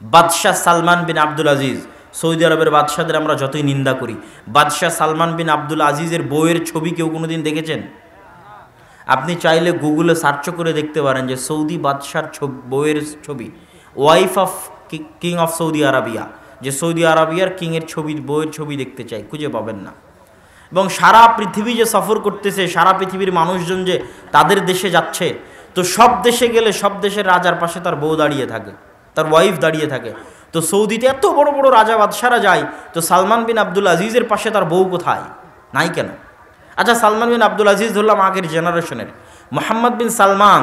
বাদশাহ সালমান বিন আব্দুল আজিজ, সৌদি আরবের বাদশাদের আমরা যতই নিন্দা করি, বাদশাহ সালমান বিন আব্দুল আজিজের বউয়ের ছবি কেউ কোনোদিন দেখেছেন? আপনি চাইলে গুগলে সার্চ করে দেখতে পারেন যে সৌদি বাদশার বউয়ের ছবি, wife of king of Saudi Arabia, যে সৌদি আরবিয়ার কিংয়ের ছবি, বউয়ের ছবি দেখতে চাই, খুঁজে পাবেন না। এবং সারা পৃথিবী যে সফর করতেছে, সারা পৃথিবীর মানুষজন যে তাদের দেশে যাচ্ছে, তো সব দেশে গেলে সব দেশের রাজার পাশে তার বউ দাঁড়িয়ে থাকে, তার ওয়াইফ দাঁড়িয়ে থাকে। তো সৌদিতে এত বড় বড় রাজা বাদশারা যায়, তো সালমান বিন আব্দুল আজিজের পাশে তার বউ কোথায়? নাই কেন? আচ্ছা, সালমান বিন আব্দুল আজিজ ধরলাম আগের জেনারেশনের, মোহাম্মদ বিন সালমান,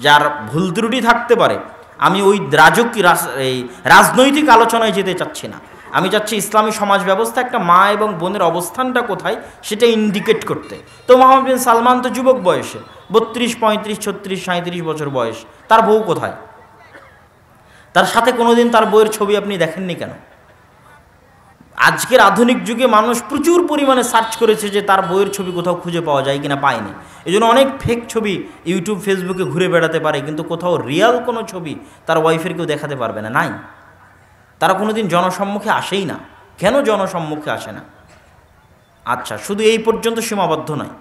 যার ভুল ত্রুটি থাকতে পারে, আমি ওই রাজনৈতিক আলোচনায় যেতে চাচ্ছি না, আমি চাচ্ছি ইসলামী সমাজ ব্যবস্থা একটা মা এবং বোনের অবস্থানটা কোথায় সেটা ইন্ডিকেট করতে। তো মোহাম্মদ বিন সালমান তো যুবক বয়সে, 32, 35, 36, 37 বছর বয়স, তার বউ কোথায়? তার সাথে কোনোদিন তার বউয়ের ছবি আপনি দেখেননি কেন? আজকের আধুনিক যুগে মানুষ প্রচুর পরিমাণে সার্চ করেছে যে তার বইয়ের ছবি কোথাও খুঁজে পাওয়া যায় কিনা, পায়নি। এই জন্য অনেক ফেক ছবি ইউটিউব ফেসবুকে ঘুরে বেড়াতে পারে, কিন্তু কোথাও রিয়াল কোনো ছবি তার ওয়াইফের কেউ দেখাতে পারবে না, নাই। তারা কোনোদিন জনসম্মুখে আসেই না। কেন জনসম্মুখে আসে না? আচ্ছা, শুধু এই পর্যন্ত সীমাবদ্ধ নয়।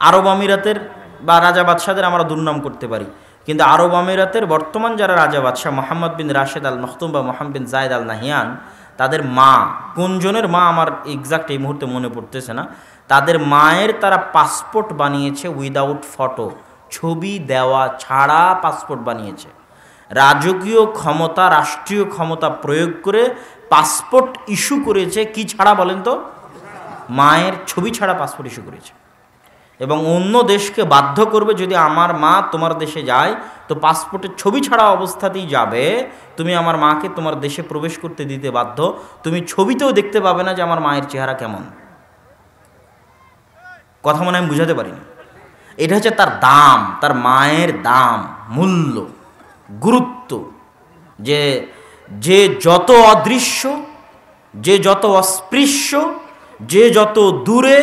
আরব আমিরাতের বা রাজা বাদশাদের আমরা দুর্নাম করতে পারি, কিন্তু আরব আমিরাতের বর্তমান যারা রাজা বাদশাহ, মোহাম্মদ বিন রাশেদ আল মখতুম বা মোহাম্মদ বিন জায়েদ আল নাহিয়ান, তাদের মা, কোনজনের মা আমার এক্সাক্ট এই মুহূর্তে মনে পড়তেছে না, তাদের মায়ের তারা পাসপোর্ট বানিয়েছে উইদাউট ফটো, ছবি দেওয়া ছাড়া পাসপোর্ট বানিয়েছে। রাজকীয় ক্ষমতা, রাষ্ট্রীয় ক্ষমতা প্রয়োগ করে পাসপোর্ট ইস্যু করেছে, কি ছাড়া বলেন তো? মায়ের ছবি ছাড়া পাসপোর্ট ইস্যু করেছে। এবং অন্য দেশকে বাধ্য করবে, যদি আমার মা তোমার দেশে যায় তো পাসপোর্টের ছবি ছাড়া অবস্থাতেই যাবে, তুমি আমার মাকে তোমার দেশে প্রবেশ করতে দিতে বাধ্য, তুমি ছবিতেও দেখতে পাবে না যে আমার মায়ের চেহারা কেমন। কথা মনে আমি বুঝাতে পারিনি। এটা হচ্ছে তার দাম, তার মায়ের দাম, মূল্য, গুরুত্ব। যে যে যত অদৃশ্য, যে যত অস্পৃশ্য, যে যত দূরে,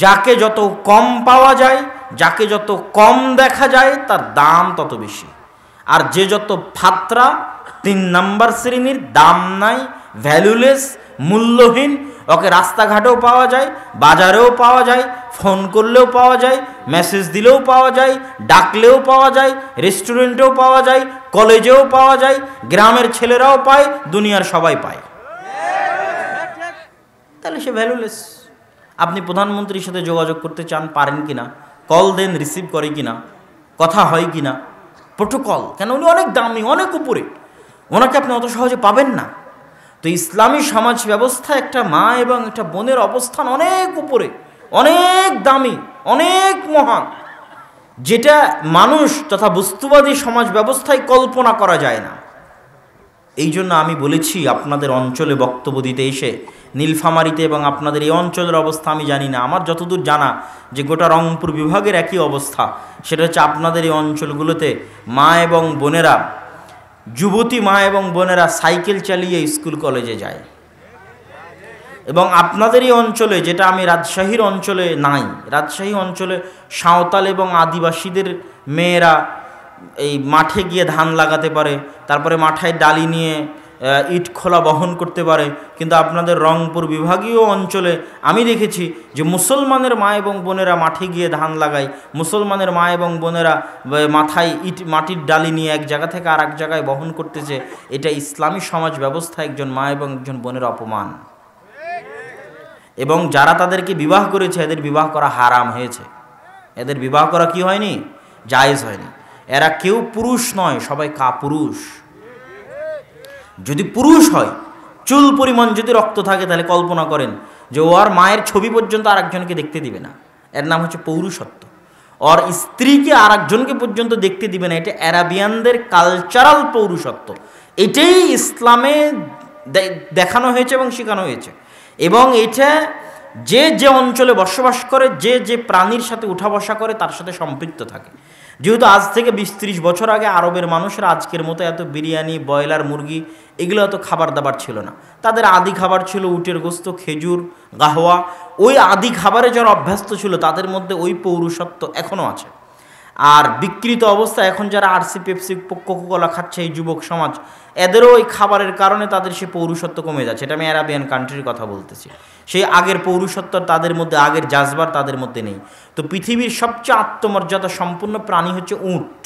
যাকে যত কম পাওয়া যায়, যাকে যত কম দেখা যায়, তার দাম তত বেশি। আর যে যত ফাত্রা, 3 নাম্বার শ্রেণীর, দাম নাই, ভ্যালুলেস, মূল্যহীন, ওকে রাস্তাঘাটেও পাওয়া যায়, বাজারেও পাওয়া যায়, ফোন করলেও পাওয়া যায়, মেসেজ দিলেও পাওয়া যায়, ডাকলেও পাওয়া যায়, রেস্টুরেন্টেও পাওয়া যায়, কলেজেও পাওয়া যায়, গ্রামের ছেলেরাও পায়, দুনিয়ার সবাই পায়, তাহলে সে ভ্যালুলেস। আপনি প্রধানমন্ত্রীর সাথে যোগাযোগ করতে চান, পারেন কিনা? কল দেন, রিসিভ করে কিনা? কথা হয় কিনা? প্রোটোকল, কেন? উনি অনেক দামি, অনেক উপরে, ওনাকে আপনি অত সহজে পাবেন না। তো ইসলামী সমাজ ব্যবস্থা একটা মা এবং একটা বোনের অবস্থান অনেক উপরে, অনেক দামি, অনেক মহান, যেটা মানুষ তথা বস্তুবাদী সমাজ ব্যবস্থায় কল্পনা করা যায় না। এই জন্য আমি বলেছি, আপনাদের অঞ্চলে বক্তব্য দিতে এসে, নীলফামারীতে এবং আপনাদের এই অঞ্চলের অবস্থা আমি জানি না, আমার যতদূর জানা যে গোটা রংপুর বিভাগের একই অবস্থা, সেটা হচ্ছে আপনাদের এই অঞ্চলগুলোতে মা এবং বোনেরা, যুবতী মা এবং বোনেরা সাইকেল চালিয়ে স্কুল কলেজে যায়। এবং আপনাদের এই অঞ্চলে, যেটা আমি রাজশাহীর অঞ্চলে নাই, রাজশাহী অঞ্চলে সাঁওতাল এবং আদিবাসীদের মেয়েরা এই মাঠে গিয়ে ধান লাগাতে পারে, তারপরে মাথায় ডালি নিয়ে ইট খোলা বহন করতে পারে। কিন্তু আপনাদের রংপুর বিভাগীয় অঞ্চলে আমি দেখেছি যে মুসলমানের মা এবং বোনেরা মাঠে গিয়ে ধান লাগায়, মুসলমানের মা এবং বোনেরা মাথায় মাটির ডালি নিয়ে এক জায়গা থেকে আর এক জায়গায় বহন করতেছে। এটা ইসলামী সমাজ ব্যবস্থা একজন মা এবং একজন বোনের অপমান। এবং যারা তাদেরকে বিবাহ করেছে, এদের বিবাহ করা হারাম হয়েছে, এদের বিবাহ করা কি হয়নি? জায়েজ হয়নি। এরা কেউ পুরুষ নয়, সবাই কাপুরুষ। যদি পুরুষ হয়, চুল পরিমাণ যদি রক্ত থাকে, তাহলে কল্পনা করেন যে ওর মায়ের ছবি পর্যন্ত আর একজনকে দেখতে দিবে না। এর নাম হচ্ছে পৌরুষত্ব। ওর স্ত্রীকে আর একজনকে পর্যন্ত দেখতে দিবে না। এটা অ্যারাবিয়ানদের কালচারাল পৌরুষত্ব। এটাই ইসলামে দেখানো হয়েছে এবং শেখানো হয়েছে। এবং এটা যে যে অঞ্চলে বসবাস করে, যে যে প্রাণীর সাথে উঠা বসা করে, তার সাথে সম্পৃক্ত থাকে। যেহেতু আজ থেকে 20-30 বছর আগে আরবের মানুষরা আজকের মতো এত বিরিয়ানি, ব্রয়লার মুরগি এগুলো এত খাবার দাবার ছিল না। তাদের আদি খাবার ছিল উটের গোস্ত, খেজুর, গাহওয়া। ওই আদি খাবারে যারা অভ্যস্ত ছিল, তাদের মধ্যে ওই পৌরুষত্ব এখনও আছে। আর বিকৃত অবস্থা এখন যারা আরসি পেপসি কোকাকোলা খাচ্ছে এই যুবক সমাজ, এদেরও ওই খাবারের কারণে তাদের সে পৌরুষত্ব কমে যাচ্ছে। এটা আমি অ্যারাবিয়ান কান্ট্রির কথা বলতেছি। সেই আগের পৌরুষত্ব তাদের মধ্যে, আগের জাজবার তাদের মধ্যে নেই। তো পৃথিবীর সবচেয়ে আত্মমর্যাদা সম্পূর্ণ প্রাণী হচ্ছে উট।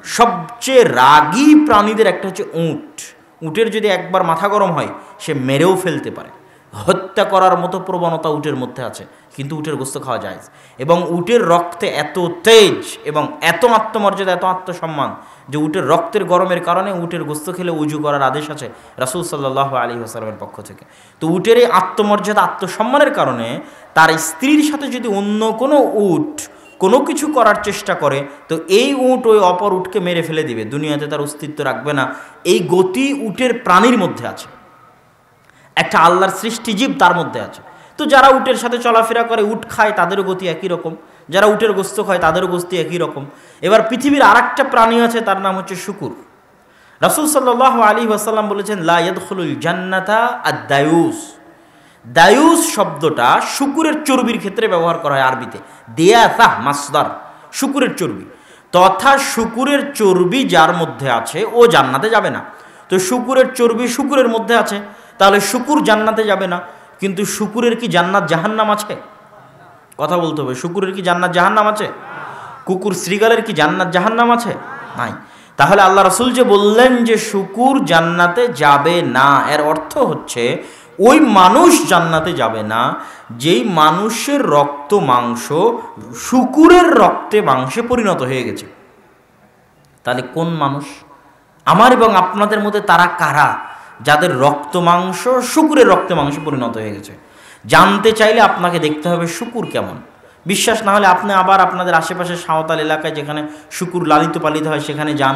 সবচেয়ে রাগী প্রাণীদের একটা হচ্ছে উট। উটের যদি একবার মাথা গরম হয় সে মেরেও ফেলতে পারে, হত্যা করার মতো প্রবণতা উটের মধ্যে আছে, কিন্তু উটের গোস্ত খাওয়া যায়। এবং উটের রক্তে এত তেজ এবং এত আত্মমর্যাদা, এত আত্মসম্মান যে উটের রক্তের গরমের কারণে উটের গোস্ত খেলে উজু করার আদেশ আছে রাসূল সাল্লাল্লাহু আলাইহি ওয়াসাল্লামের পক্ষ থেকে। তো উটের এই আত্মমর্যাদা, আত্মসম্মানের কারণে তার স্ত্রীর সাথে যদি অন্য কোনো উট কোনো কিছু করার চেষ্টা করে তো এই উট ওই অপর উটকে মেরে ফেলে দিবে, দুনিয়াতে তার অস্তিত্ব রাখবে না। এই গতি উটের প্রাণীর মধ্যে আছে, একটা আল্লাহর সৃষ্টি জীব তার মধ্যে আছে। তো যারা উটের সাথে চলাফেরা করে, উট খায়, তাদেরও গতি একই রকম। যারা উটের গোস্ত খায় তাদেরও গোস্ত একই রকম। এবার পৃথিবীর আর একটা প্রাণী আছে, তার নাম হচ্ছে শুকুর। রাসূল সাল্লাল্লাহু আলাইহি ওয়াসাল্লাম বলেছেন, লা ইয়াদখুলুল জান্নাতা আদ-দায়ুস। দায়ুস শব্দটা শুকুরের চর্বির ক্ষেত্রে ব্যবহার করা হয় আরবিতে। দিয়াসা মাসদার, শুকুরের চর্বি। তথা শুকুরের চর্বি যার মধ্যে আছে ও জান্নাতে যাবে না। তো শুকুরের চর্বি শুকুরের মধ্যে আছে, তাহলে শুকুর জান্নাতে যাবে না। কিন্তু শুকুরের কি জান্নাত জাহান্নাম আছে? কথা বলতে হবে। শুকুরের কি জান্নাত জাহান্নাম আছে? কুকুর শ্রীগালের কি জান্নাত জাহান্নাম আছে? নাই। তাহলে আল্লাহ রাসূল যে বললেন যে শুকুর জান্নাতে যাবে না, এর অর্থ হচ্ছে ওই মানুষ জান্নাতে যাবে না যেই মানুষের রক্ত মাংস শুকুরের রক্তে মাংসে পরিণত হয়ে গেছে। তাহলে কোন মানুষ? আমার এবং আপনাদের মধ্যে তারা কারা যাদের রক্ত মাংস শুকুরের রক্তে মাংসে পরিণত হয়ে গেছে? জানতে চাইলে আপনাকে দেখতে হবে শুকুর কেমন। বিশ্বাস না হলে আপনি আবার আপনাদের আশেপাশে সাঁওতাল এলাকায় যেখানে শুকুর লালিত পালিত হয় সেখানে যান,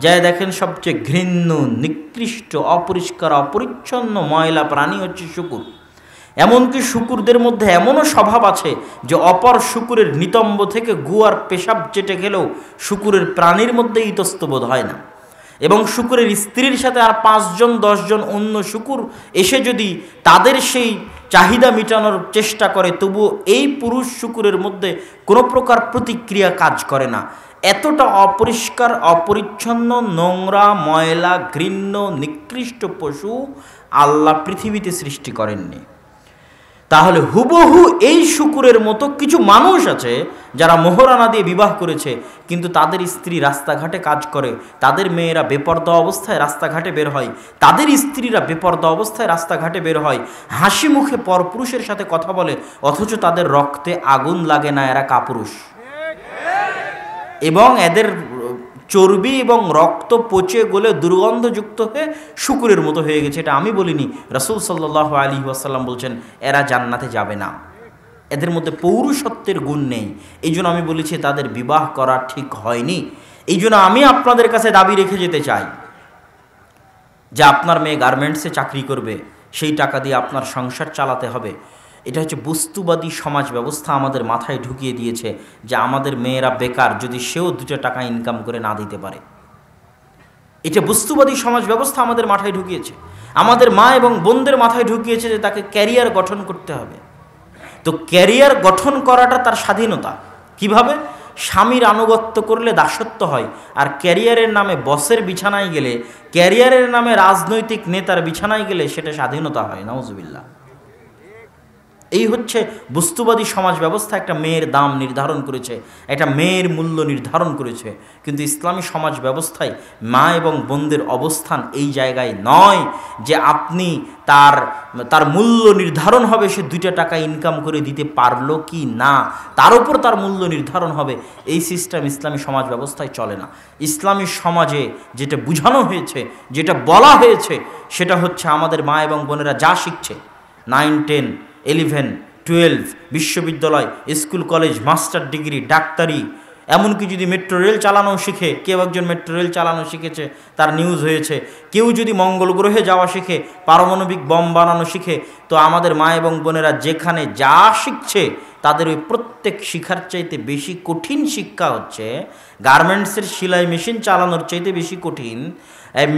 যায় দেখেন সবচেয়ে ঘৃণ্য, নিকৃষ্ট, অপরিষ্কার, অপরিচ্ছন্ন, ময়লা প্রাণী হচ্ছে শুকুর। এমনকি শুকুরদের মধ্যে এমনও স্বভাব আছে যে অপর শুকুরের নিতম্ব থেকে গুয়ার পেশাব চেটে খেলেও শুকুরের প্রাণীর মধ্যে ইতস্তবোধ হয় না। এবং শুকুরের স্ত্রীর সাথে আর 5 জন 10 জন অন্য শুকুর এসে যদি তাদের সেই চাহিদা মেটানোর চেষ্টা করে, তবুও এই পুরুষ শুকুরের মধ্যে কোনো প্রকার প্রতিক্রিয়া কাজ করে না। এতটা অপরিষ্কার, অপরিচ্ছন্ন, নোংরা, ময়লা, ঘৃণ্য, নিকৃষ্ট পশু আল্লাহ পৃথিবীতে সৃষ্টি করেননি। তাহলে হুবহু এই শুকুরের মতো কিছু মানুষ আছে যারা মোহরানা দিয়ে বিবাহ করেছে, কিন্তু তাদের স্ত্রী রাস্তাঘাটে কাজ করে, তাদের মেয়েরা বেপর্দা অবস্থায় রাস্তাঘাটে বের হয়, তাদের স্ত্রীরা বেপর্দা অবস্থায় রাস্তাঘাটে বের হয়, হাসি মুখে পরপুরুষের সাথে কথা বলে, অথচ তাদের রক্তে আগুন লাগে না, এরা কাপুরুষ। এবং এদের চর্বি এবং রক্ত পচে গলে দুর্গন্ধযুক্ত হয়ে শুকুরের মতো হয়ে গেছে। এটা আমি বলিনি, রাসূল সাল্লাল্লাহু আলাইহি ওয়াসাল্লাম বলছেন এরা জান্নাতে যাবে না, এদের মধ্যে পৌরুষত্বের গুণ নেই। এই জন্য আমি বলেছি তাদের বিবাহ করা ঠিক হয়নি। এই জন্য আমি আপনাদের কাছে দাবি রেখে যেতে চাই যে আপনার মেয়ে গার্মেন্টসে চাকরি করবে, সেই টাকা দিয়ে আপনার সংসার চালাতে হবে। এটা হচ্ছে বস্তুবাদী সমাজ ব্যবস্থা আমাদের মাথায় ঢুকিয়ে দিয়েছে যে আমাদের মেয়েরা বেকার যদি সেও 2 টাকা ইনকাম করে না দিতে পারে। এটা বস্তুবাদী সমাজ ব্যবস্থা আমাদের মাথায় ঢুকিয়েছে, আমাদের মা এবং বোনদের মাথায় ঢুকিয়েছে যে তাকে ক্যারিয়ার গঠন করতে হবে। তো ক্যারিয়ার গঠন করাটা তার স্বাধীনতা। কিভাবে? স্বামীর আনুগত্য করলে দাসত্ব হয়, আর ক্যারিয়ারের নামে বসের বিছানায় গেলে, ক্যারিয়ারের নামে রাজনৈতিক নেতার বিছানায় গেলে সেটা স্বাধীনতা হয়। নাউজুবিল্লাহ। এই হচ্ছে বস্তুবাদী সমাজ ব্যবস্থা একটা মেয়ের দাম নির্ধারণ করেছে, একটা মেয়ের মূল্য নির্ধারণ করেছে। কিন্তু ইসলামী সমাজ ব্যবস্থায় মা এবং বোনদের অবস্থান এই জায়গায় নয় যে আপনি তার মূল্য নির্ধারণ হবে সে 2 টাকা ইনকাম করে দিতে পারলো কি না, তার উপর তার মূল্য নির্ধারণ হবে। এই সিস্টেম ইসলামী সমাজ ব্যবস্থায় চলে না। ইসলামী সমাজে যেটা বোঝানো হয়েছে, যেটা বলা হয়েছে, সেটা হচ্ছে আমাদের মা এবং বোনেরা যা শিখছে 9, 10, 11, 12, বিশ্ববিদ্যালয়, স্কুল, কলেজ, মাস্টার ডিগ্রি, ডাক্তারি, এমনকি যদি মেট্রো রেল চালানো শিখে, কেউ একজন মেট্রো রেল চালানো শিখেছে, তার নিউজ হয়েছে, কেউ যদি মঙ্গল গ্রহে যাওয়া শিখে, পারমাণবিক বম বানানো শিখে, তো আমাদের মা এবং বোনেরা যেখানে যা শিখছে তাদের ওই প্রত্যেক শিক্ষার চাইতে বেশি কঠিন শিক্ষা হচ্ছে গার্মেন্টসের সেলাই মেশিন চালানোর চাইতে বেশি কঠিন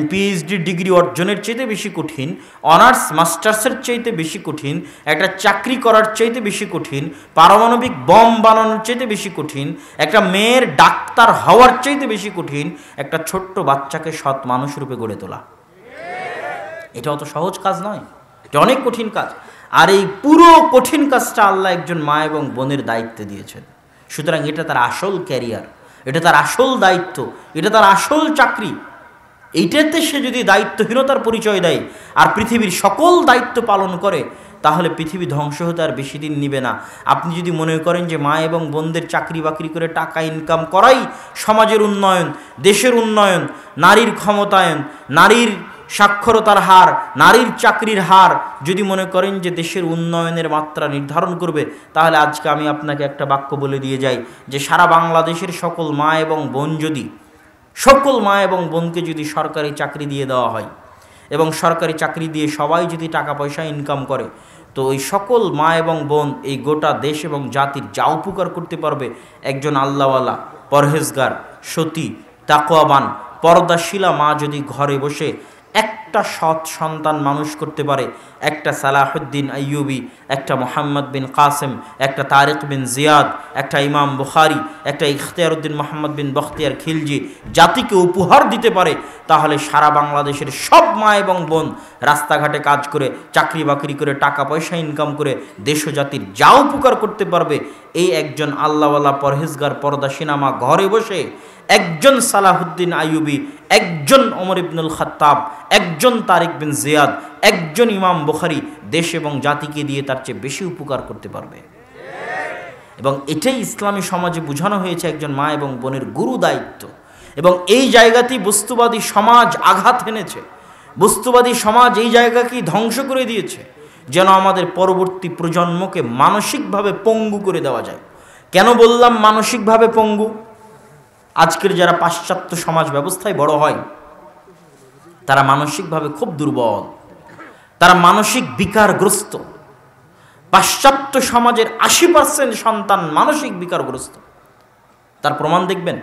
পিএইচডি ডিগ্রি অর্জনের চাইতে বেশি কঠিন, অনার্স মাস্টার্সের চাইতে বেশি কঠিন, একটা চাকরি করার চাইতে বেশি কঠিন, পারমাণবিক বম বানানোর চাইতে বেশি কঠিন, একটা মেয়ের ডাক্তার হওয়ার চাইতে বেশি কঠিন একটা ছোট্ট বাচ্চাকে সৎ মানুষ রূপে গড়ে তোলা। এটা অত সহজ কাজ নয়, এটা অনেক কঠিন কাজ। আর এই পুরো কঠিন কাজটা আল্লাহ একজন মা এবং বোনের দায়িত্বে দিয়েছেন। সুতরাং এটা তার আসল ক্যারিয়ার, এটা তার আসল দায়িত্ব, এটা তার আসল চাকরি। এইটাতে সে যদি দায়িত্বহীনতার পরিচয় দেয় আর পৃথিবীর সকল দায়িত্ব পালন করে, তাহলে পৃথিবী ধ্বংস হতে আর বেশি দিন নিবে না। আপনি যদি মনে করেন যে মা এবং বোনদের চাকরি বাকরি করে টাকা ইনকাম করাই সমাজের উন্নয়ন, দেশের উন্নয়ন, নারীর ক্ষমতায়ন, নারীর সাক্ষরতার হার, নারীর চাকরির হার যদি মনে করেন যে দেশের উন্নয়নের মাত্রা নির্ধারণ করবে, তাহলে আজকে আমি আপনাকে একটা বাক্য বলে দিয়ে যাই যে সারা বাংলাদেশের সকল মা এবং বোন যদি, সকল মা এবং বোনকে যদি সরকারি চাকরি দিয়ে দেওয়া হয় এবং সরকারি চাকরি দিয়ে সবাই যদি টাকা পয়সা ইনকাম করে, তো ওই সকল মা এবং বোন এই গোটা দেশ এবং জাতির যা উপকার করতে পারবে, একজন আল্লাহওয়ালা, পরহেজগার, সতী, তাকওয়াবান, পর্দাশীলা মা যদি ঘরে বসে একটা সৎ সন্তান মানুষ করতে পারে, একটা সালাহুদ্দিন আইয়ুবি, একটা মোহাম্মদ বিন কাসেম, একটা তারিক বিন জিয়াদ, একটা ইমাম বুখারি, একটা ইখতিয়ারউদ্দিন মোহাম্মদ বিন বখতিয়ার খিলজি জাতিকে উপহার দিতে পারে, তাহলে সারা বাংলাদেশের সব মা এবং বোন রাস্তাঘাটে কাজ করে, চাকরি বাকরি করে, টাকা পয়সা ইনকাম করে দেশ ও জাতির যা উপকার করতে পারবে, এই একজন আল্লাহওয়ালা পরহেজগার পর্দাশীনা মা ঘরে বসে একজন সালাহুদ্দিন আইয়ুবি, একজন ওমর ইবনুল খাত্তাব, একজন তারিক বিন জিয়াদ, একজন ইমাম বুখারী দেশ এবং জাতিকে দিয়ে তার চেয়ে বেশি উপকার করতে পারবে। এবং এটাই ইসলামী সমাজে বোঝানো হয়েছে একজন মা এবং বোনের গুরু দায়িত্ব। এবং এই জায়গাতেই বস্তুবাদী সমাজ আঘাত এনেছে, বস্তুবাদী সমাজ এই জায়গাকেই ধ্বংস করে দিয়েছে, যেন আমাদের পরবর্তী প্রজন্মকে মানসিকভাবে পঙ্গু করে দেওয়া যায়। কেন বললাম মানসিকভাবে পঙ্গু? আজকের যারা পাশ্চাত্য সমাজ ব্যবস্থায় বড় হয়, তারা মানসিকভাবে খুব দুর্বল, তারা মানসিক বিকারগ্রস্ত। পাশ্চাত্য সমাজের 80% সন্তান মানসিক বিকারগ্রস্ত। তার প্রমাণ দেখবেন,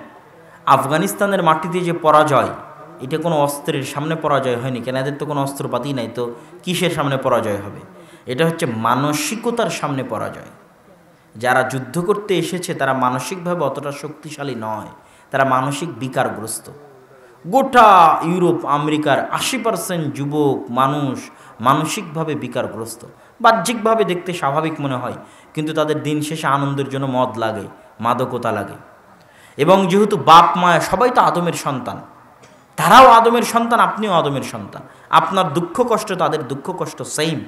আফগানিস্তানের মাটিতে যে পরাজয়, এটা কোনো অস্ত্রের সামনে পরাজয় হয়নি, কেন এদের তো কোনো অস্ত্রপাতি নাই, তো কিসের সামনে পরাজয় হবে? এটা হচ্ছে মানসিকতার সামনে পরাজয়। যারা যুদ্ধ করতে এসেছে তারা মানসিকভাবে অতটা শক্তিশালী নয়, তারা মানসিক বিকারগ্রস্ত। গোটা ইউরোপ আমেরিকার 80% যুবক মানুষ মানসিকভাবে বিকারগ্রস্ত। বাহ্যিকভাবে দেখতে স্বাভাবিক মনে হয়, কিন্তু তাদের দিন শেষে আনন্দের জন্য মদ লাগে, মাদকতা লাগে। এবং যেহেতু বাপ মায়া সবাই তো আদমের সন্তান, তারাও আদমের সন্তান, আপনিও আদমের সন্তান, আপনার দুঃখ কষ্ট তাদের দুঃখ কষ্ট সেম,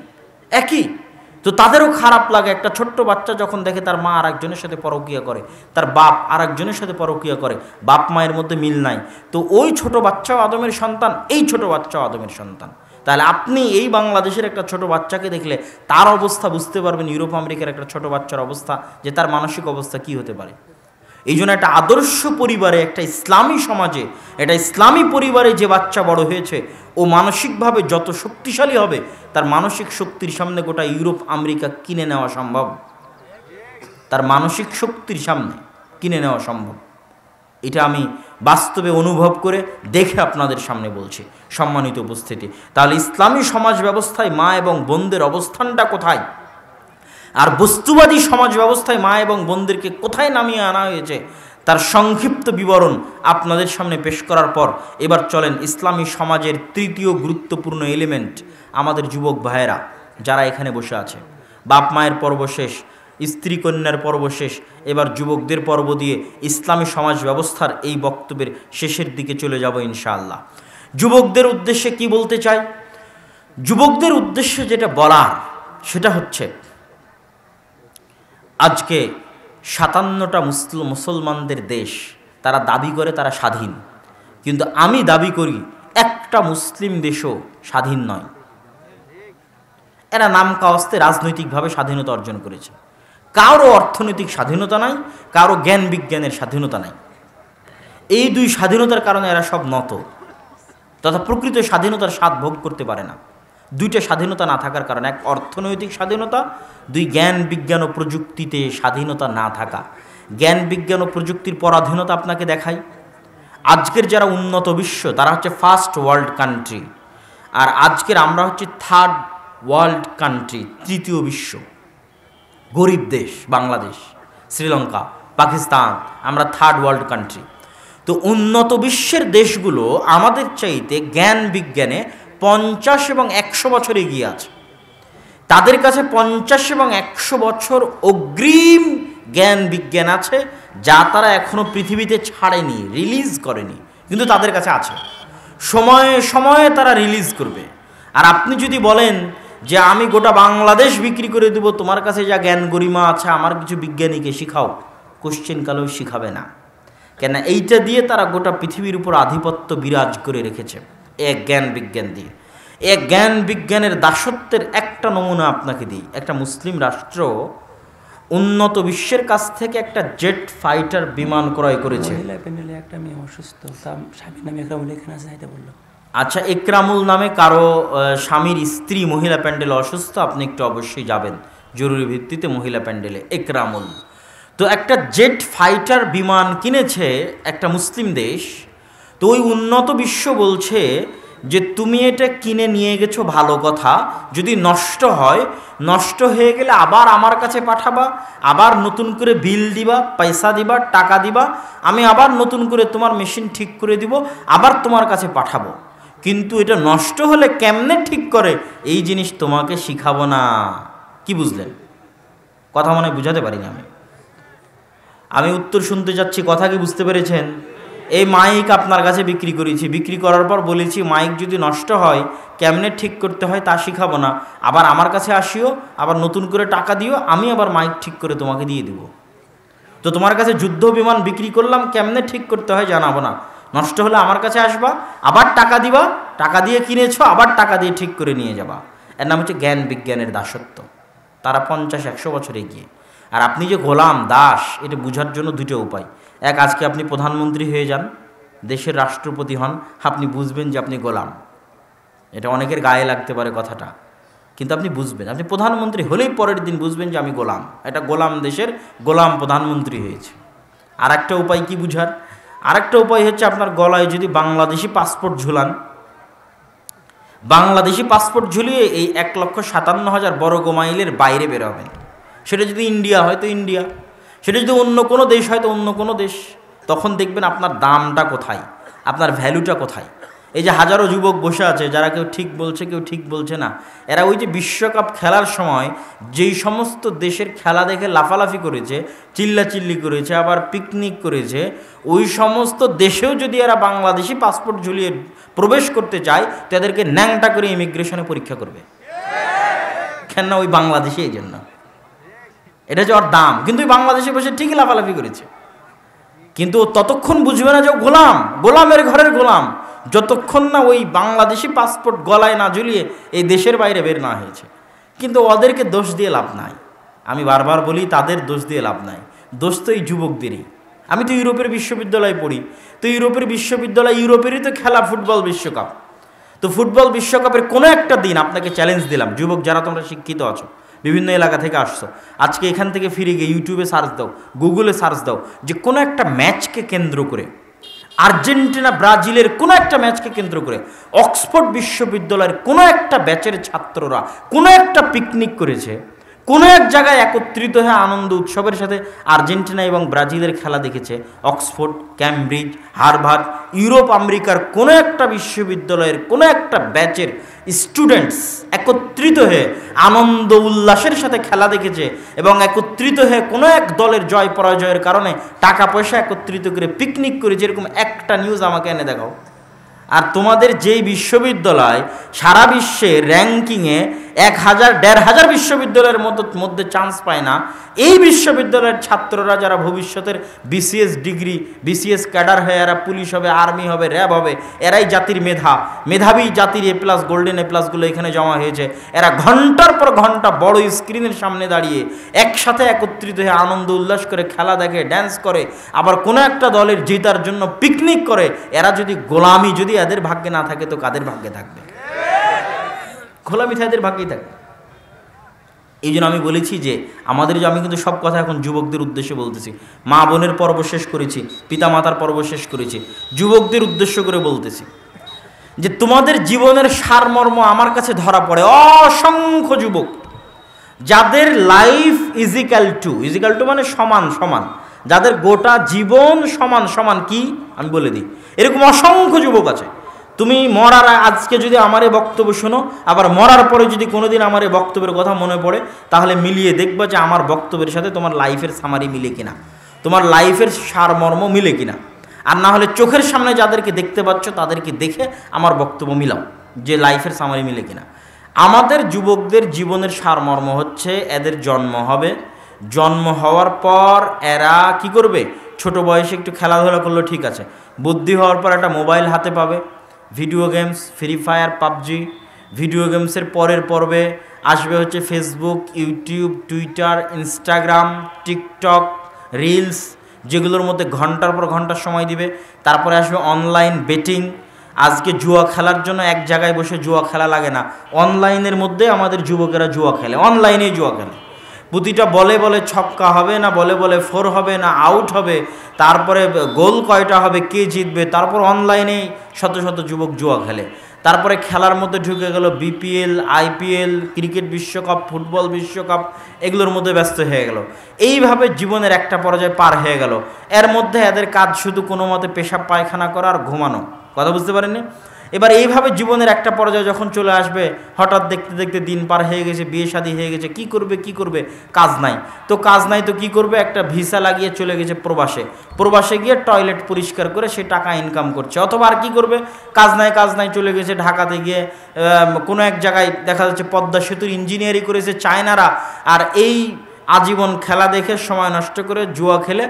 একই। তো তাদেরও খারাপ লাগে একটা ছোট্ট বাচ্চা যখন দেখে তার মা আর একজনের সাথে পরকীয়া করে, তার বাপ আর একজনের সাথে পরকীয়া করে, বাপ মায়ের মধ্যে মিল নাই। তো ওই ছোট বাচ্চাও আদমের সন্তান, এই ছোট বাচ্চাও আদমের সন্তান। তাহলে আপনি এই বাংলাদেশের একটা ছোট বাচ্চাকে দেখলে তার অবস্থা বুঝতে পারবেন ইউরোপ আমেরিকার একটা ছোট বাচ্চার অবস্থা, যে তার মানসিক অবস্থা কি হতে পারে। এই জন্য একটা আদর্শ পরিবারে, একটা ইসলামী সমাজে, একটা ইসলামী পরিবারে যে বাচ্চা বড় হয়েছে, ও মানসিকভাবে যত শক্তিশালী হবে, তার মানসিক শক্তির সামনে গোটা ইউরোপ আমেরিকা কিনে নেওয়া সম্ভব। তার মানসিক শক্তির সামনে কিনে নেওয়া সম্ভব। এটা আমি বাস্তবে অনুভব করে দেখে আপনাদের সামনে বলছি, সম্মানিত উপস্থিতি। তাহলে ইসলামী সমাজ ব্যবস্থায় মা এবং বোনদের অবস্থানটা কোথায়, আর বস্তুবাদী সমাজ ব্যবস্থায় মা এবং বোনদেরকে কোথায় নামিয়ে আনা হয়েছে, তার সংক্ষিপ্ত বিবরণ আপনাদের সামনে পেশ করার পর এবার চলেন ইসলামী সমাজের তৃতীয় গুরুত্বপূর্ণ এলিমেন্ট, আমাদের যুবক ভাইয়েরা যারা এখানে বসে আছে। বাপ মায়ের পর্ব শেষ, স্ত্রী কন্যার পর্ব শেষ, এবার যুবকদের পর্ব দিয়ে ইসলামী সমাজ ব্যবস্থার এই বক্তব্যের শেষের দিকে চলে যাব ইনশাআল্লাহ। যুবকদের উদ্দেশ্যে কি বলতে চাই? যুবকদের উদ্দেশ্যে যেটা বলার সেটা হচ্ছে, আজকে 57টা মুসলমানদের দেশ, তারা দাবি করে তারা স্বাধীন, কিন্তু আমি দাবি করি একটা মুসলিম দেশও স্বাধীন নয়। এরা নাম কাওয়াস্তে রাজনৈতিকভাবে স্বাধীনতা অর্জন করেছে। কারো অর্থনৈতিক স্বাধীনতা নাই, কারো জ্ঞান বিজ্ঞানের স্বাধীনতা নাই। এই দুই স্বাধীনতার কারণে এরা সব নত, তথা প্রকৃত স্বাধীনতার স্বাদ ভোগ করতে পারে না। দুইটা স্বাধীনতা না থাকার কারণে, এক অর্থনৈতিক স্বাধীনতা, দুই জ্ঞান বিজ্ঞান ও প্রযুক্তিতে স্বাধীনতা না থাকা। জ্ঞান বিজ্ঞান ও প্রযুক্তির পরাধীনতা আপনাকে দেখাই। আজকের যারা উন্নত বিশ্ব তারা হচ্ছে ফার্স্ট ওয়ার্ল্ড কান্ট্রি, আর আজকের আমরা হচ্ছে থার্ড ওয়ার্ল্ড কান্ট্রি, তৃতীয় বিশ্ব। গরিব দেশ বাংলাদেশ, শ্রীলঙ্কা, পাকিস্তান, আমরা থার্ড ওয়ার্ল্ড কান্ট্রি। তো উন্নত বিশ্বের দেশগুলো আমাদের চাইতে জ্ঞান বিজ্ঞানে 50 এবং 100 বছর এগিয়ে আছে। তাদের কাছে 50 এবং 100 বছর অগ্রিম জ্ঞান বিজ্ঞান আছে, যা তারা এখনো পৃথিবীতে ছাড়েনি, রিলিজ করেনি, কিন্তু তাদের কাছে আছে। সময়ে সময়ে তারা রিলিজ করবে। আর আপনি যদি বলেন যে আমি গোটা বাংলাদেশ বিক্রি করে দেব, তোমার কাছে যা জ্ঞান গরিমা আছে আমার কিছু বিজ্ঞানীকে শিখাও, কোশ্চেন কালেও শিখাবে না। কেন? এইটা দিয়ে তারা গোটা পৃথিবীর উপর আধিপত্য বিরাজ করে রেখেছে, এক জ্ঞান বিজ্ঞান দিয়ে। এক জ্ঞান বিজ্ঞানের দাসত্বের একটা নমুনা আপনাকে দিই। একটা মুসলিম রাষ্ট্র উন্নত বিশ্বের কাছ থেকে একটা জেট ফাইটার বিমান ক্রয় করেছে। আচ্ছা, একরামুল নামে কারো স্বামীর স্ত্রী মহিলা প্যান্ডেলে অসুস্থ, আপনি একটু অবশ্যই যাবেন জরুরি ভিত্তিতে মহিলা প্যান্ডেলে। একরামুল তো একটা জেট ফাইটার বিমান কিনেছে একটা মুসলিম দেশ। তো ওই উন্নত বিশ্ব বলছে যে তুমি এটা কিনে নিয়ে গেছো ভালো কথা, যদি নষ্ট হয়, নষ্ট হয়ে গেলে আবার আমার কাছে পাঠাবা, আবার নতুন করে বিল দিবা, পয়সা দিবা, টাকা দিবা, আমি আবার নতুন করে তোমার মেশিন ঠিক করে দিব, আবার তোমার কাছে পাঠাবো। কিন্তু এটা নষ্ট হলে কেমনে ঠিক করে এই জিনিস তোমাকে শিখাবো না। কি বুঝলেন? কথা মনে বুঝাতে পারিনি আমি উত্তর শুনতে যাচ্ছি, কথা কি বুঝতে পেরেছেন? এই মাইক আপনার কাছে বিক্রি করেছি, বিক্রি করার পর বলেছি মাইক যদি নষ্ট হয় কেমনে ঠিক করতে হয় তা শিখাবো না, আবার আমার কাছে আসিও, আবার নতুন করে টাকা দিও, আমি আবার মাইক ঠিক করে তোমাকে দিয়ে দিব। তো তোমার কাছে যুদ্ধ বিমান বিক্রি করলাম, কেমনে ঠিক করতে হয় জানাবো না, নষ্ট হলে আমার কাছে আসবা, আবার টাকা দিবা, টাকা দিয়ে কিনেছো, আবার টাকা দিয়ে ঠিক করে নিয়ে যাবা। এর নাম হচ্ছে জ্ঞান বিজ্ঞানের দাসত্ব। তারা 50-100 বছর এগিয়ে। আর আপনি যে গোলাম দাস, এটা বোঝার জন্য দুটো উপায়। এক, আজকে আপনি প্রধানমন্ত্রী হয়ে যান, দেশের রাষ্ট্রপতি হন, আপনি বুঝবেন যে আপনি গোলাম। এটা অনেকের গায়ে লাগতে পারে কথাটা, কিন্তু আপনি বুঝবেন, আপনি প্রধানমন্ত্রী হলেই পরের দিন বুঝবেন যে আমি গোলাম, এটা গোলাম দেশের গোলাম প্রধানমন্ত্রী হয়েছে। আর একটা উপায় কি বুঝার? আর একটা উপায় হচ্ছে আপনার গলায় যদি বাংলাদেশি পাসপোর্ট ঝুলান, বাংলাদেশি পাসপোর্ট ঝুলিয়ে এই 1,57,000 বর্গ মাইলের বাইরে বেরোবেন। সেটা যদি ইন্ডিয়া হয় তো ইন্ডিয়া, সেটা যদি অন্য কোনো দেশ হয় তো অন্য কোনো দেশ। তখন দেখবেন আপনার দামটা কোথায়, আপনার ভ্যালুটা কোথায়। এই যে হাজারো যুবক বসে আছে, যারা কেউ ঠিক বলছে কেউ ঠিক বলছে না, এরা ওই যে বিশ্বকাপ খেলার সময় যেই সমস্ত দেশের খেলা দেখে লাফালাফি করেছে, চিল্লাচিল্লি করেছে, আবার পিকনিক করেছে, ওই সমস্ত দেশেও যদি এরা বাংলাদেশি পাসপোর্ট ঝুলিয়ে প্রবেশ করতে চায়, তাদেরকে ন্যাংটা করে ইমিগ্রেশনে পরীক্ষা করবে। কেন না? ওই বাংলাদেশি, এই জন্য এটা হচ্ছে ওর দাম। কিন্তু ওই বাংলাদেশে বসে ঠিকই লাফালাফি করেছে, কিন্তু ততক্ষণ বুঝবে না যে গোলাম, গোলামের ঘরের গোলাম, যতক্ষণ না ওই বাংলাদেশি পাসপোর্ট গলায় না ঝুলিয়ে এই দেশের বাইরে বের না হয়েছে। কিন্তু ওদেরকে দোষ দিয়ে লাভ নাই, আমি বারবার বলি তাদের দোষ দিয়ে লাভ নাই, দোষ তো এই যুবকদেরই। আমি তো ইউরোপের বিশ্ববিদ্যালয়ে পড়ি, তো ইউরোপের বিশ্ববিদ্যালয়, ইউরোপেরই তো খেলা ফুটবল বিশ্বকাপ। তো ফুটবল বিশ্বকাপের কোনো একটা দিন আপনাকে চ্যালেঞ্জ দিলাম, যুবক যারা তোমরা শিক্ষিত আছো, বিভিন্ন এলাকা থেকে আসছো, আজকে এখান থেকে ফিরে গিয়ে ইউটিউবে সার্চ দাও, গুগলে সার্চ দাও, যে কোনো একটা ম্যাচকে কেন্দ্র করে, আর্জেন্টিনা ব্রাজিলের কোনো একটা ম্যাচকে কেন্দ্র করে অক্সফোর্ড বিশ্ববিদ্যালয়ের কোনো একটা ব্যাচের ছাত্ররা কোনো একটা পিকনিক করেছে, কোনো এক জায়গায় একত্রিত হয়ে আনন্দ উৎসবের সাথে আর্জেন্টিনা এবং ব্রাজিলের খেলা দেখেছে। অক্সফোর্ড, ক্যামব্রিজ, হার্ভার্ড, ইউরোপ আমেরিকার কোনো একটা বিশ্ববিদ্যালয়ের কোনো একটা ব্যাচের স্টুডেন্টস একত্রিত হয়ে আনন্দ উল্লাসের সাথে খেলা দেখেছে, এবং একত্রিত হয়ে কোনো এক দলের জয় পরাজয়ের কারণে টাকা পয়সা একত্রিত করে পিকনিক করেছে। এরকম একটা নিউজ আমাকে এনে দেখাও। আর তোমাদের যেই বিশ্ববিদ্যালয় সারা বিশ্বে র্যাঙ্কিংয়ে 1,000-1,500 বিশ্ববিদ্যালয়ের মধ্যে চান্স পায় না, এই বিশ্ববিদ্যালয়ের ছাত্ররা যারা ভবিষ্যতের বিসিএস ডিগ্রি, বিসিএস ক্যাডার হয়ে এরা পুলিশ হবে, আর্মি হবে, র্যাব হবে, এরাই জাতির মেধাবী জাতির A+, গোল্ডেন A+গুলো এখানে জমা হয়েছে। এরা ঘন্টার পর ঘন্টা বড় স্ক্রিনের সামনে দাঁড়িয়ে একসাথে একত্রিত হয়ে আনন্দ উল্লাস করে খেলা দেখে, ড্যান্স করে, আবার কোনো একটা দলের জেতার জন্য পিকনিক করে। এরা যদি গোলামি যদি এদের ভাগ্যে না থাকে তো কাদের ভাগ্যে থাকবে? গোলামি তো এদের ভাগ্যেই থাকবে। এই জন্য আমি বলেছি যে আমি কিন্তু সব কথা এখন যুবকদের উদ্দেশ্যে বলতেছি। মা বোনের পর্ব শেষ করেছি, পিতা মাতার পর্ব শেষ করেছি, যুবকদের উদ্দেশ্য করে বলতেছি যে তোমাদের জীবনের সারমর্ম আমার কাছে ধরা পড়ে। অসংখ্য যুবক যাদের লাইফ ইজিক্যাল টু মানে সমান সমান, যাদের গোটা জীবন সমান সমান, কি আমি বলে দিই, এরকম অসংখ্য যুবক আছে। তুমি মরার আজকে যদি আমার এই বক্তব্য শোনো, আবার মরার পরে যদি কোনোদিন আমার এই বক্তব্যের কথা মনে পড়ে, তাহলে মিলিয়ে দেখবা যে আমার বক্তব্যের সাথে তোমার লাইফের সামারি মিলে কিনা, তোমার লাইফের সারমর্ম মিলে কিনা। আর না হলে চোখের সামনে যাদেরকে দেখতে পাচ্ছ তাদেরকে দেখে আমার বক্তব্য মিলাও যে লাইফের সামারি মিলে কিনা। আমাদের যুবকদের জীবনের সারমর্ম হচ্ছে এদের জন্ম হবে, জন্ম হওয়ার পর এরা কি করবে, ছোট বয়সে একটু খেলাধুলা করলো ঠিক আছে, বুদ্ধি হওয়ার পর একটা মোবাইল হাতে পাবে, video games, free fire, PUBG, video গেমসের পরের পর্বে আসবে হচ্ছে Facebook, YouTube, Twitter, Instagram, TikTok, reels, যেগুলোর মধ্যে ঘন্টার পর ঘন্টার সময় দিবে। তারপরে আসবে অনলাইন বেটিং। আজকে জুয়া খেলার জন্য এক জায়গায় বসে জুয়া খেলা লাগে না, অনলাইনের মধ্যে আমাদের যুবকেরা জুয়া খেলে, অনলাইনেই জুয়া খেলে। প্রতিটা বলে বলে ছক্কা হবে না, বলে বলে ফোর হবে না, আউট হবে, তারপরে গোল কয়টা হবে, কে জিতবে, তারপর অনলাইনেই শত শত যুবক জুয়া খেলে। তারপরে খেলার মধ্যে ঢুকে গেল বিপিএল, আইপিএল, ক্রিকেট বিশ্বকাপ, ফুটবল বিশ্বকাপ, এগুলোর মধ্যে ব্যস্ত হয়ে গেল। এইভাবে জীবনের একটা পর্যায়ে পার হয়ে গেল। এর মধ্যে এদের কাজ শুধু কোনো মতে পেশাব পায়খানা করা আর ঘুমানো। কথা বুঝতে পারেননি? এবার এইভাবে জীবনের একটা পর্যায়ে যখন চলে আসবে, হঠাৎ দেখতে দেখতে দিন পার হয়ে গেছে, বিয়ে শাদী হয়ে গেছে, কি করবে, কাজ নাই তো কি করবে, একটা ভিসা লাগিয়ে চলে গেছে প্রবাসে গিয়ে টয়লেট পরিষ্কার করে সে টাকা ইনকাম করছে। অথবা আর কি করবে, কাজ নাই চলে গেছে ঢাকাতে গিয়ে কোনো এক জায়গায় দেখা যাচ্ছে পদ্মা সেতুর ইঞ্জিনিয়ারিং করেছে চায়নারা, আর এই আজীবন খেলা দেখে সময় নষ্ট করে জুয়া খেলে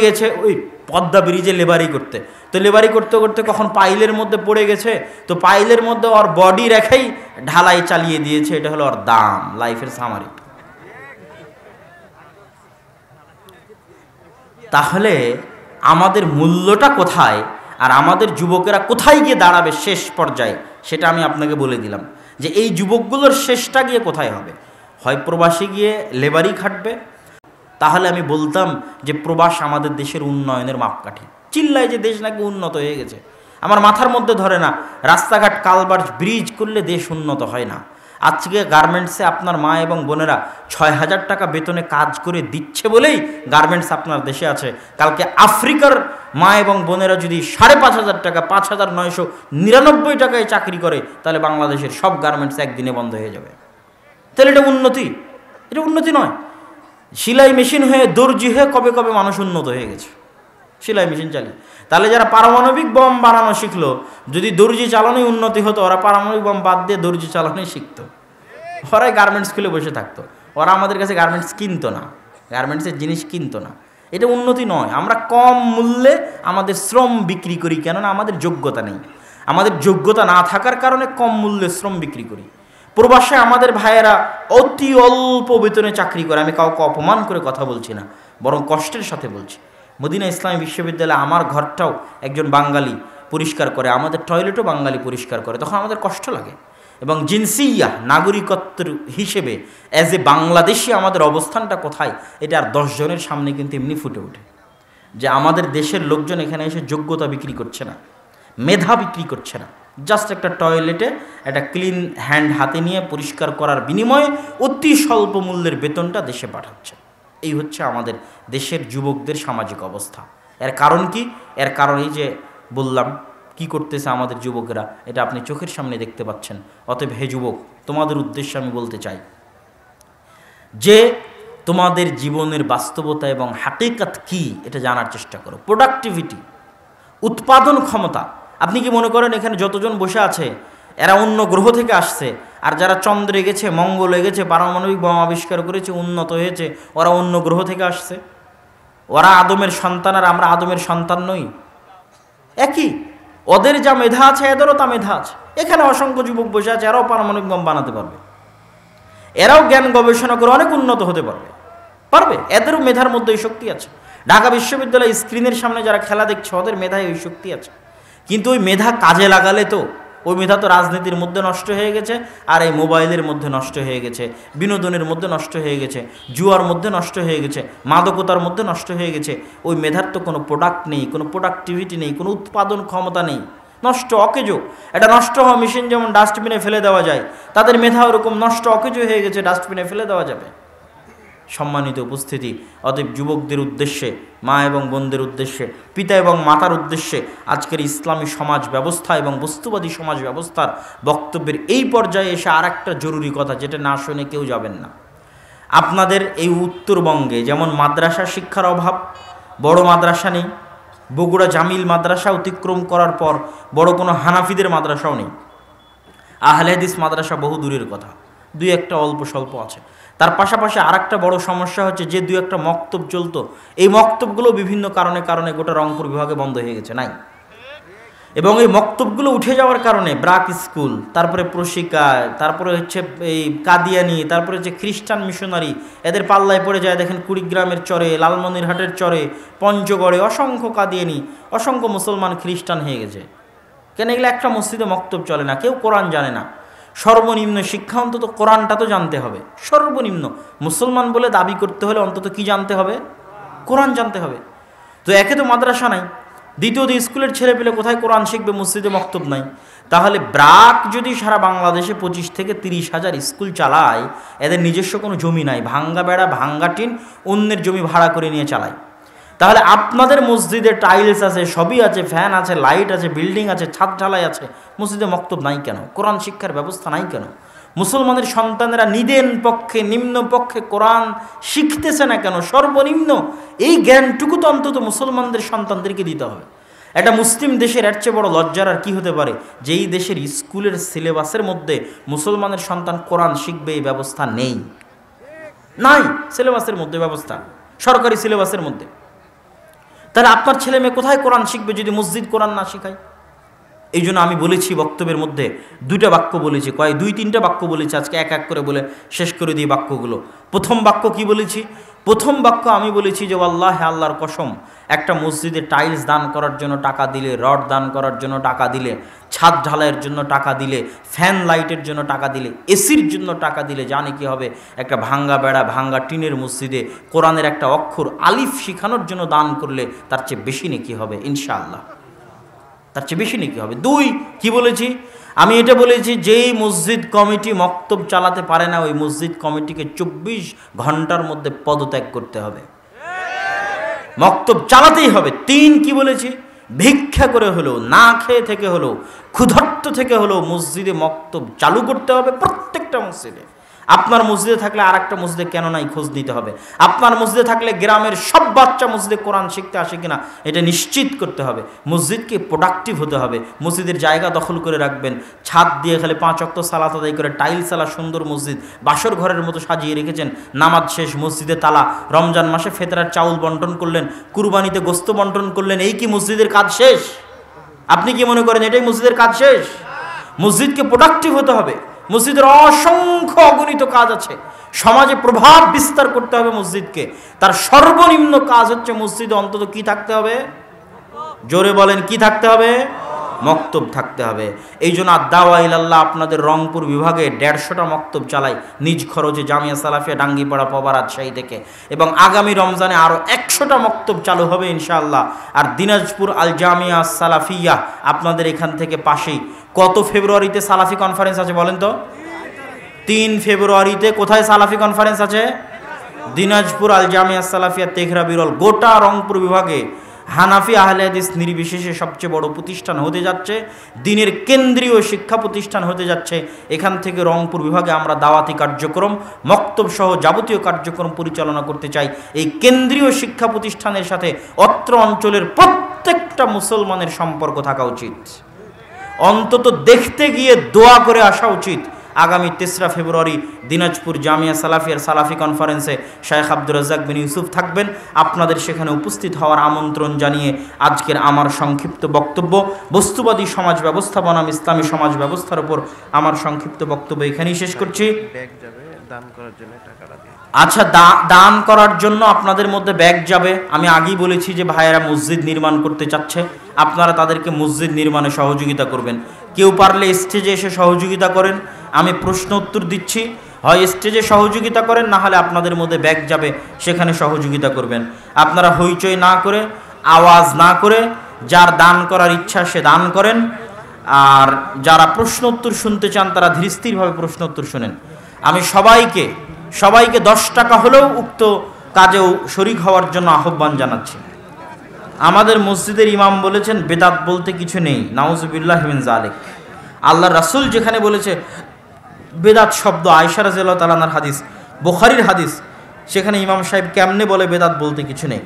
গেছে ওই পদ্মা ব্রিজে লেবারি করতে। তো লেবারি করতে করতে কখন পাইলের মধ্যে পড়ে গেছে, তো পাইলের মধ্যে ওর বডি রেখেই ঢালাই চালিয়ে দিয়েছে। এটা হলো ওর দাম, লাইফের সামারি। তাহলে আমাদের মূল্যটা কোথায় আর আমাদের যুবকেরা কোথায় গিয়ে দাঁড়াবে শেষ পর্যায়ে, সেটা আমি আপনাকে বলে দিলাম যে এই যুবকগুলোর শেষটা গিয়ে কোথায় হবে। হয় প্রবাসী গিয়ে লেবারি খাটবে, তাহলে আমি বলতাম যে প্রবাস আমাদের দেশের উন্নয়নের মাপকাঠি। চিল্লায় যে দেশ নাকি উন্নত হয়ে গেছে, আমার মাথার মধ্যে ধরে না। রাস্তাঘাট, কালভার্ট, ব্রিজ করলে দেশ উন্নত হয় না। আজকে গার্মেন্টসে আপনার মা এবং বোনেরা ৬,০০০ টাকা বেতনে কাজ করে দিচ্ছে বলেই গার্মেন্টস আপনার দেশে আছে। কালকে আফ্রিকার মা এবং বোনেরা যদি ৫,৫০০ টাকা, ৫,৯৯৯ টাকায় চাকরি করে, তাহলে বাংলাদেশের সব গার্মেন্টস একদিনে বন্ধ হয়ে যাবে। তাহলে এটা উন্নতি? এটা উন্নতি নয়। সেলাই মেশিন হয়ে, দর্জি হয়ে কবে কবে মানুষ উন্নত হয়ে গেছে সেলাই মেশিন চালিয়ে। তাহলে যারা পারমাণবিক বম বানানো শিখলো, যদি দর্জি চালানোই উন্নতি হতো, ওরা পারমাণবিক বম বাদ দিয়ে দর্জি চালানোই শিখতো, ওরাই গার্মেন্টস খুলে বসে থাকতো। ওরা আমাদের কাছে গার্মেন্টস কিনতো না, গার্মেন্টসের জিনিস কিনতো না। এটা উন্নতি নয়। আমরা কম মূল্যে আমাদের শ্রম বিক্রি করি, কেননা আমাদের যোগ্যতা নেই। আমাদের যোগ্যতা না থাকার কারণে কম মূল্যে শ্রম বিক্রি করি। প্রবাসে আমাদের ভাইয়েরা অতি অল্প বেতনে চাকরি করে। আমি কাউকে অপমান করে কথা বলছি না, বরং কষ্টের সাথে বলছি। মদিনা ইসলামী বিশ্ববিদ্যালয়ে আমার ঘরটাও একজন বাঙালি পরিষ্কার করে, আমাদের টয়লেটও বাঙালি পরিষ্কার করে। তখন আমাদের কষ্ট লাগে। এবং জিনসিয়া, নাগরিকত্বের হিসেবে অ্যাজ এ বাংলাদেশি আমাদের অবস্থানটা কোথায়, এটা আর 10 জনের সামনে কিন্তু এমনি ফুটে ওঠে যে আমাদের দেশের লোকজন এখানে এসে যোগ্যতা বিক্রি করছে না, মেধা বিক্রি করছে না। জাস্ট একটা টয়লেটে একটা ক্লিন হ্যান্ড হাতে নিয়ে পরিষ্কার করার বিনিময়ে অতি স্বল্প মূল্যের বেতনটা দেশে পাঠাচ্ছে। এই হচ্ছে আমাদের দেশের যুবকদের সামাজিক অবস্থা। এর কারণ কি? এর কারণ এই যে বললাম, কি করতেছে আমাদের যুবকেরা, এটা আপনি চোখের সামনে দেখতে পাচ্ছেন। অতএব হে যুবক, তোমাদের উদ্দেশ্যে আমি বলতে চাই যে তোমাদের জীবনের বাস্তবতা এবং হাকিকাত কি, এটা জানার চেষ্টা করো। প্রোডাক্টিভিটি, উৎপাদন ক্ষমতা। আপনি কি মনে করেন এখানে যতজন বসে আছে এরা অন্য গ্রহ থেকে আসছে? আর যারা চন্দ্রে গেছে, মঙ্গলে গেছে, পারমাণবিক বোমা আবিষ্কার করেছে, উন্নত হয়েছে, ওরা অন্য গ্রহ থেকে আসছে? ওরা আদমের সন্তান আর আমরা আদমের সন্তান নই? একই। ওদের যা মেধা আছে এদেরও তা মেধা আছে। এখানে অসংখ্য যুবক বসে আছে, এরাও পারমাণবিক বোম বানাতে পারবে, এরাও জ্ঞান গবেষণা করে অনেক উন্নত হতে পারবে। এদেরও মেধার মধ্যে ওই শক্তি আছে। ঢাকা বিশ্ববিদ্যালয় স্ক্রিনের সামনে যারা খেলা দেখছে, ওদের মেধায় ওই শক্তি আছে। কিন্তু ওই মেধা কাজে লাগালে তো ওই মেধা তো রাজনীতির মধ্যে নষ্ট হয়ে গেছে, আর এই মোবাইলের মধ্যে নষ্ট হয়ে গেছে, বিনোদনের মধ্যে নষ্ট হয়ে গেছে, জুয়ার মধ্যে নষ্ট হয়ে গেছে, মাদকতার মধ্যে নষ্ট হয়ে গেছে। ওই মেধার তো কোনো প্রোডাক্ট নেই, কোনো প্রোডাক্টিভিটি নেই, কোনো উৎপাদন ক্ষমতা নেই, নষ্ট অকেজো। এটা নষ্ট হওয়া মেশিন যেমন ডাস্টবিনে ফেলে দেওয়া যায়, তাদের মেধা ওরকম নষ্ট অকেজো হয়ে গেছে, ডাস্টবিনে ফেলে দেওয়া যাবে। সম্মানিত উপস্থিতি, অতএব যুবকদের উদ্দেশ্যে, মা এবং বোনদের উদ্দেশ্যে, পিতা এবং মাতার উদ্দেশ্যে আজকের ইসলামী সমাজ ব্যবস্থা এবং বস্তুবাদী সমাজ ব্যবস্থার বক্তব্যের এই পর্যায়ে এসে আর একটা জরুরি কথা, যেটা না শুনে কেউ যাবেন না। আপনাদের এই উত্তরবঙ্গে যেমন মাদ্রাসা শিক্ষার অভাব, বড় মাদ্রাসা নেই। বগুড়া জামিল মাদ্রাসা অতিক্রম করার পর বড় কোনো হানাফিদের মাদ্রাসাও নেই। আহলে হাদিস মাদ্রাসা বহু দূরের কথা, দুই একটা অল্প স্বল্প আছে। তার পাশাপাশি আর একটা বড় সমস্যা হচ্ছে, যে দুই একটা মক্তব চলতো, এই মক্তবগুলো বিভিন্ন কারণে গোটা রংপুর বিভাগে বন্ধ হয়ে গেছে, নাই। এবং এই মক্তবগুলো উঠে যাওয়ার কারণে ব্রাক স্কুল, তারপরে প্রশিকায়, তারপরে হচ্ছে এই কাদিয়ানি, তারপরে হচ্ছে খ্রিস্টান মিশনারি, এদের পাল্লায় পড়ে যায়। দেখেন কুড়িগ্রামের চরে, লালমনিরহাটের চরে, পঞ্চগড়ে অসংখ্য কাদিয়ানি, অসংখ্য মুসলমান খ্রিস্টান হয়ে গেছে। কেন? এগুলো একটা মসজিদে মক্তব চলে না, কেউ কোরআন জানে না। সর্বনিম্ন শিক্ষা অন্তত কোরআনটা তো জানতে হবে। সর্বনিম্ন মুসলমান বলে দাবি করতে হলে অন্তত কি জানতে হবে? কোরআন জানতে হবে। তো একে তো মাদ্রাসা নাই, দ্বিতীয়ত স্কুলের ছেলে পেলে কোথায় কোরআন শিখবে? মসজিদে মক্তব নাই। তাহলে ব্রাক যদি সারা বাংলাদেশে 25 থেকে 30 হাজার স্কুল চালায়, এদের নিজস্ব কোনো জমি নাই, ভাঙ্গা বেড়া ভাঙ্গা টিন অন্যের জমি ভাড়া করে নিয়ে চালায়। তাহলে আপনাদের মসজিদে টাইলস আছে, সবই আছে, ফ্যান আছে, লাইট আছে, বিল্ডিং আছে, ছাদ ঢালাই আছে, মসজিদে মক্তব নাই কেন? কোরআন শিক্ষার ব্যবস্থা নাই কেন? মুসলমানের সন্তানেরা নিম্ন পক্ষে কোরআন শিখতেছে না কেন? সর্বনিম্ন এই জ্ঞানটুকু তো অন্তত মুসলমানদের সন্তানদেরকে দিতে হবে। একটা মুসলিম দেশের এর চেয়ে বড় লজ্জার আর কি হতে পারে, যেই দেশের স্কুলের সিলেবাসের মধ্যে মুসলমানের সন্তান কোরআন শিখবে এই ব্যবস্থা নেই, নাই সিলেবাসের মধ্যে ব্যবস্থা, সরকারি সিলেবাসের মধ্যে। তাহলে আপনার ছেলে মেয়ে কোথায় কোরআন শিখবে যদি মসজিদ কোরআন না শিখায়? এই জন্য আমি বলেছি বক্তব্যের মধ্যে দুইটা বাক্য বলেছি, দুই তিনটা বাক্য বলেছি, আজকে এক এক করে বলে শেষ করে দিই বাক্যগুলো। প্রথম বাক্য কি বলেছি? প্রথম বাক্য আমি বলেছি যে আল্লাহে, আল্লাহর কসম, একটা মসজিদে টাইলস দান করার জন্য টাকা দিলে, রড দান করার জন্য টাকা দিলে, ছাদ ঢালাইয়ের জন্য টাকা দিলে, ফ্যান লাইটের জন্য টাকা দিলে, এসির জন্য টাকা দিলে, জানে কি হবে? একটা ভাঙ্গা বেড়া ভাঙ্গা টিনের মসজিদে কোরআনের একটা অক্ষর আলিফ শিখানোর জন্য দান করলে তার চেয়ে বেশি নেকি হবে ইনশাআল্লাহ, তার চেয়ে বেশি নেকি হবে। দুই, কি বলেছি আমি? এটা বলেছি যেই মসজিদ কমিটি মক্তব চালাতে পারে না, ওই মসজিদ কমিটিকে 24 ঘন্টার মধ্যে পদত্যাগ করতে হবে, মক্তব চালাতেই হবে। তিন, কি বলেছি? ভিক্ষা করে হলেও, না খেয়ে থেকে হলেও, ক্ষুধার্ত থেকে হলেও মসজিদে মক্তব চালু করতে হবে, প্রত্যেকটা মসজিদে। আপনার মসজিদে থাকলে আর একটা মসজিদে কেন নাই খোঁজ নিতে হবে। আপনার মসজিদে থাকলে গ্রামের সব বাচ্চা মসজিদে কোরআন শিখতে আসে কিনা এটা নিশ্চিত করতে হবে। মসজিদকে প্রোডাক্টিভ হতে হবে, মসজিদের জায়গা দখল করে রাখবেন, ছাদ দিয়ে খালি 5 ওয়াক্ত সালাত আদায় করে টাইলস আলা সুন্দর মসজিদ বাসর ঘরের মতো সাজিয়ে রেখেছেন, নামাজ শেষ, মসজিদে তালা, রমজান মাসে ফেতরার চাউল বন্টন করলেন, কুরবানিতে গোস্ত বন্টন করলেন, এই কি মসজিদের কাজ শেষ? আপনি কি মনে করেন এটাই মসজিদের কাজ শেষ? মসজিদকে প্রোডাক্টিভ হতে হবে। মসজিদের অসংখ্য অগণিত কাজ আছে, সমাজে প্রভাব বিস্তার করতে হবে মসজিদকে। তার সর্বনিম্ন কাজ হচ্ছে মসজিদে অন্তত কি থাকতে হবে? জোরে বলেন, কি থাকতে হবে? মক্তব থাকতে হবে। এই জন্য দাওয়া ইলাল্লাহ আপনাদের রংপুর বিভাগে 150টা মক্তব চালাই নিজ খরচে, জামিয়া সালাফিয়া ডাঙ্গিপাড়া পবা রাজশাহী থেকে, এবং আগামী রমজানে আরও 100টা মক্তব চালু হবে ইনশাআল্লাহ। আর দিনাজপুর আল জামিয়া সালাফিয়া আপনাদের এখান থেকে পাশেই। কত ফেব্রুয়ারিতে সালাফি কনফারেন্স আছে বলেন তো? 3 ফেব্রুয়ারিতে কোথায় সালাফি কনফারেন্স আছে? দিনাজপুর আল জামিয়া সালাফিয়া তেঘরা বিরল। গোটা রংপুর বিভাগে হানাফি আহলে হাদিস নির্বিশেষে সবচেয়ে বড় প্রতিষ্ঠান হতে যাচ্ছে, দিনের কেন্দ্রীয় শিক্ষা প্রতিষ্ঠান হতে যাচ্ছে। এখান থেকে রংপুর বিভাগে আমরা দাওয়াতি কার্যক্রম, মক্তব সহ যাবতীয় কার্যক্রম পরিচালনা করতে চাই। এই কেন্দ্রীয় শিক্ষা প্রতিষ্ঠানের সাথে অত্র অঞ্চলের প্রত্যেকটা মুসলমানের সম্পর্ক থাকা উচিত, অন্তত দেখতে গিয়ে দোয়া করে আসা উচিত। আগামী 3রা ফেব্রুয়ারি দিনাজপুর জামিয়া সালাফিয়ার সালাফি কনফারেন্সে শেখ আব্দুর রাজ্জাক বিন ইউসুফ থাকবেন। আপনাদের সেখানে উপস্থিত হওয়ার আমন্ত্রণ জানিয়ে আজকের আমার সংক্ষিপ্ত বক্তব্য, বস্তুবাদী সমাজ ব্যবস্থা বনাম ইসলামী সমাজ ব্যবস্থার উপর আমার সংক্ষিপ্ত বক্তব্য এখানেই শেষ করছি। আচ্ছা, দান করার জন্য আপনাদের মধ্যে ব্যাগ যাবে। আমি আগেই বলেছি যে ভাইয়েরা মসজিদ নির্মাণ করতে চাচ্ছে, আপনারা তাদেরকে মসজিদ নির্মাণে সহযোগিতা করবেন। কেউ পারলে স্টেজে এসে সহযোগিতা করেন, আমি প্রশ্ন উত্তর দিচ্ছি, হয় স্টেজে সহযোগিতা করেন, না হলে আপনাদের মধ্যে ব্যাগ যাবে, সেখানে সহযোগিতা করবেন। আপনারা হইচই না করে, আওয়াজ না করে, যার দান করার ইচ্ছা সে দান করেন। আর যারা প্রশ্ন উত্তর শুনতে চান তারা ধীরস্থিরভাবে প্রশ্ন উত্তর শুনেন। আমি সবাইকে 10 টাকা হলেও উক্ত কাজেও শরিক হওয়ার জন্য আহ্বান জানাচ্ছি। আমাদের মসজিদের ইমাম বলেছেন বেদাত বলতে কিছু নেই, নাউজুবিল্লাহ মিন যালিক। আল্লাহ রাসূল যেখানে বলেছে বেদাত শব্দ, আয়েশা রাদিয়াল্লাহু তাআলা আনহার হাদিস, বুখারীর হাদিস, সেখানে ইমাম সাহেব কেমনে বলে বেদাত বলতে কিছু নেই।